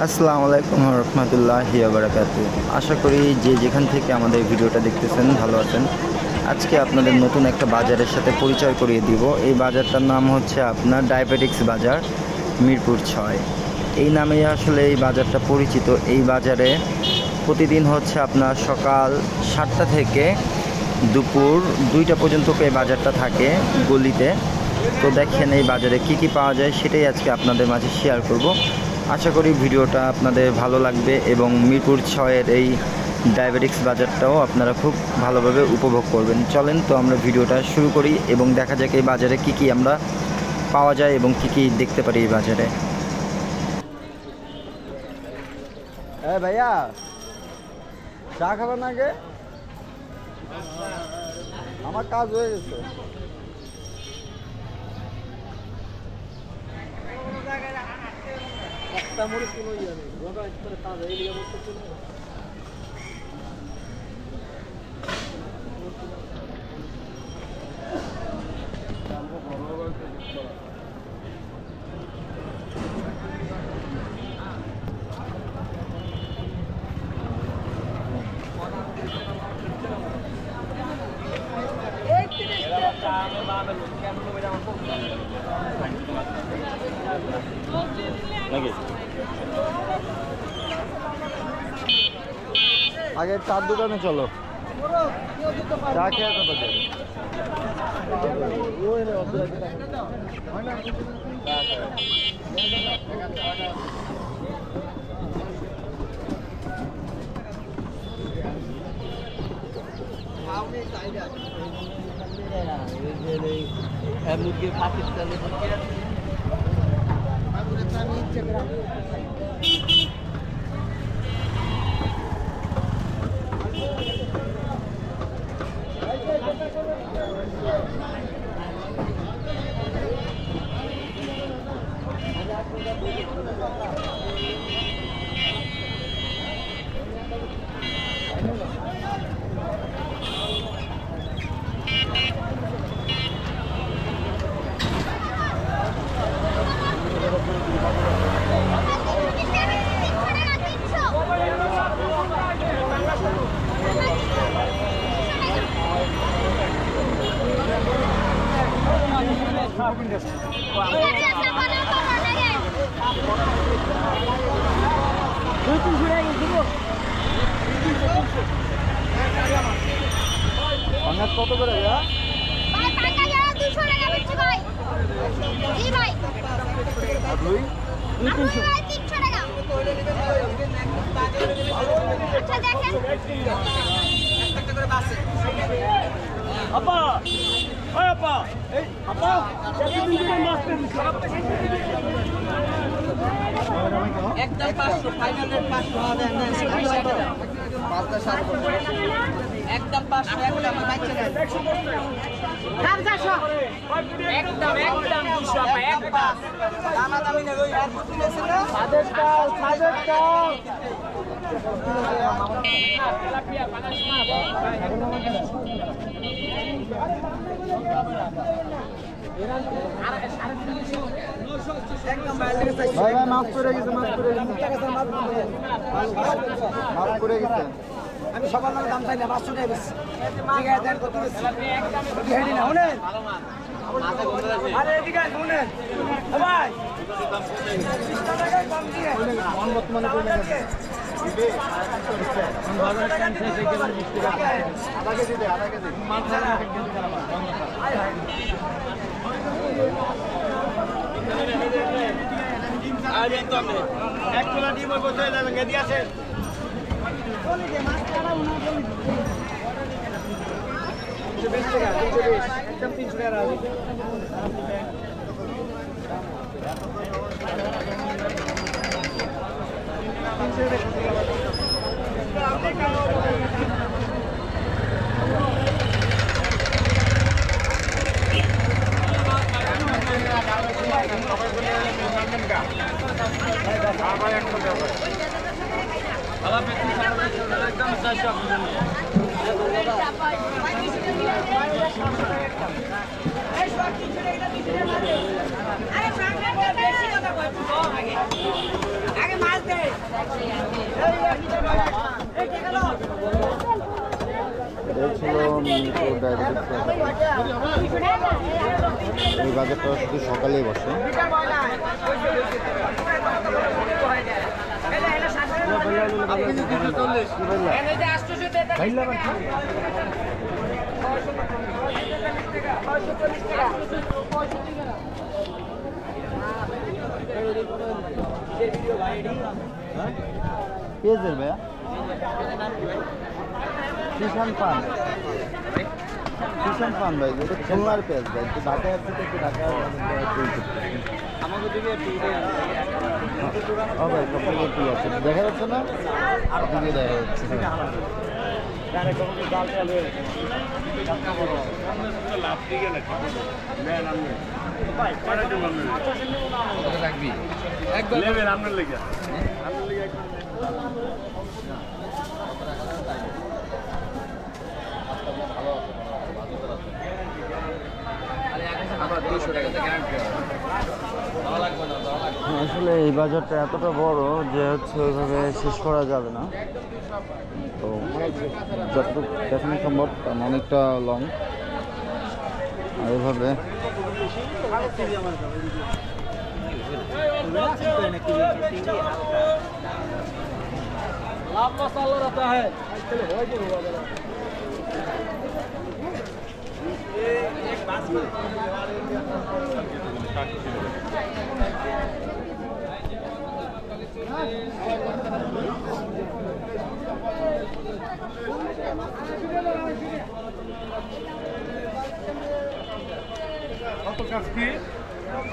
আসসালামু আলাইকুম রহমতুল্লাহি ওয়া বারাকাতুহু। আশা করি যে যেখান থেকে আমাদের ভিডিওটা দেখতেছেন ভালো আছেন। আজকে আপনাদের নতুন একটা বাজারের সাথে পরিচয় করিয়ে দিব। এই বাজারটার নাম হচ্ছে আপনার ডায়াবেটিক্স বাজার, মিরপুর 6। এই নামেই আসলে এই বাজারটা পরিচিত। এই বাজারে প্রতিদিন হচ্ছে আপনার সকাল 7টা থেকে দুপুর 2টা পর্যন্ত এই বাজারটা থাকে গলিতে। তো দেখেন এই বাজারে কি কি পাওয়া যায় সেটাই আজকে আপনাদের মাঝে শেয়ার করব। আশা করি ভিডিওটা আপনাদের ভালো লাগবে এবং মিরপুর 6-এর এই ডায়াবেটিক্স বাজারটাও আপনারা খুব ভালোভাবে উপভোগ করবেন। চলেন তো আমরা ভিডিওটা শুরু করি এবং দেখা যাক এই বাজারে কি কি আমরা পাওয়া যায় এবং কি কি দেখতে পারি এই বাজারে। ভাইয়া চা খাবেন আগে? আমার কাজ হয়ে গেছে। একটা মরিচ কিলো কাজ হয়ে গেছে। আগে চার দোকানে চলো, চা খেয়ে তো মুরগির পাকিস্তানি কত করে? একদম 500 ফাইনাল রেট 500 একদম 500 একদম বাচ্চা নেই একদম 200 একদম দানা দামি না ওই আর বুঝি গেছে না সাদের কাল তেলাপিয়া পাঙাশ ভাই মাফ করে গেছে, আমি সবার নামে দাম চাই না, 500 টাকা বেশি। ঠিক আছে, দেন কত বেশি? হেডি না শুনেন, আরে এদিকে শুনেন ভাই, বর্তমানে আধা কেজি এক কিলো ডিম কোথায় যাবেন? গেদি আছে একদম 300 টাকা। আগে মাছ দে এই ছিল মিরপুর ডায়াবেটিস বাজার। এই বাজারটা শুধু সকালেই বসে। পেঁয়াজের ভাইয়া কিষান ফান ভাই, এটা খুলনার পেঁয়াজ ভাই, তো ঢাকায় আছে তো একটু ঢাকায় আমাদের দিকে ভাই সবথেকে একটু আছে দেখা যাচ্ছে না, আর দিকে দেখা যাচ্ছে আসলে এই বাজারটা এতটা বড় যে হচ্ছে ওইভাবে শেষ করা যাবে না, তো যতটুকু দেখানো সম্ভব কারণ অনেকটা লং। আর এভাবে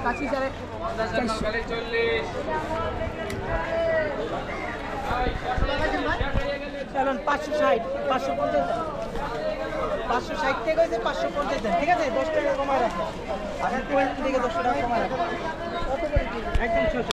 কাছি স্যার 560 550 থেকে হয়েছে 550 দেন, ঠিক আছে 10 টাকা কমায় রাখো। আপনার থেকে 10 টাকা কমায় রাখো একদম।